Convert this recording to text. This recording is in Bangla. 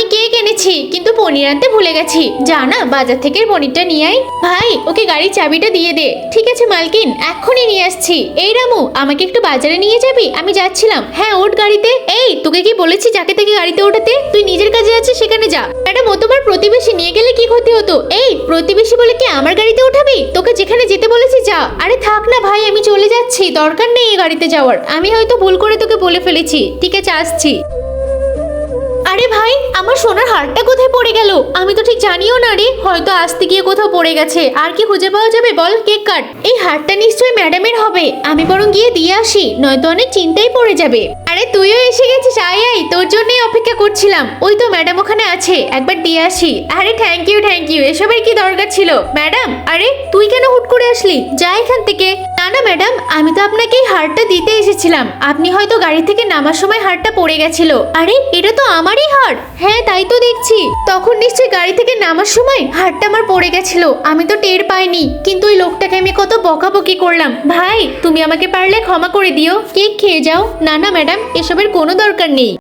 আমি কেক এনেছি, কিন্তু পনির আনতে ভুলে গেছি। যা না, বাজার থেকে পনিরটা নিয়ে আই। ভাই, ওকে গাড়ির চাবিটা দিয়ে দে। ঠিক আছে মালকিন, এক্ষুনি নিয়ে আসছি। এই রামু, আমাকে একটু বাজারে নিয়ে যাবি? আমি যাচ্ছিলাম। হ্যাঁ, ওঠ গাড়িতে। এই, তোকে কি বলেছি যাকে তাকে গাড়িতে ওঠাতে? তুই নিজের কাজে আছিস, সেখানে যা। ম্যাডাম, ও তোমার প্রতিবেশী, নিয়ে গেলে কি ক্ষতি হতো? এই, প্রতিবেশী বলে কি আমার গাড়িতে উঠাবি? তোকে যেখানে যেতে বলেছি যা। আরে থাক না ভাই, আমি চলে যাচ্ছি, দরকার নেই এই গাড়িতে যাওয়ার। আমি হয়তো ভুল করে তোকে বলে ফেলেছি। ঠিক আছে, আসছি। আরে ভাই, আমার সোনার হারটা কোথায় পড়ে গেল? আমি তো ঠিক জানিও না রে, হয়তো আসতে গিয়ে কোথাও পড়ে গেছে। আর কি খুঁজে পাওয়া যাবে বল? Cake cut. এই হারটা নিশ্চয়ই ম্যাডামের হবে। আমি বরং গিয়ে দিয়ে আসি, নয়তো অনেক চিন্তায় পড়ে যাবে। আরে তুইও এসে গেছিস, আয় আয়, তোর জন্যই অপেক্ষা করছিলাম। ওই তো ম্যাডাম ওখানে আছে, একবার দিয়ে আসি। আরে থ্যাংক ইউ থ্যাংক ইউ, এসবের কি দরকার ছিল? ম্যাডাম, আরে তুই কেন হুট করে আসলি? যা এখান থেকে। না না ম্যাডাম, আমি তো আপনাকে এই হারটা দিতে এসেছিলাম। আপনি হয়তো গাড়ি থেকে নামার সময় হারটা পড়ে গেছিল। আরে এটা তো আমারই হার। হ্যাঁ, তাই তো দেখছি। তখন নিশ্চয়ই গাড়ি থেকে নামার সময় হারটা আমার পড়ে গেছিল, আমি তো টের পাইনি। কিন্তু ওই লোকটাকে আমি কত বকাবকি করলাম। ভাই, তুমি আমাকে পারলে ক্ষমা করে দিও, কেক খেয়ে যাও। না না ম্যাডাম, এসবের কোনো দরকার নেই।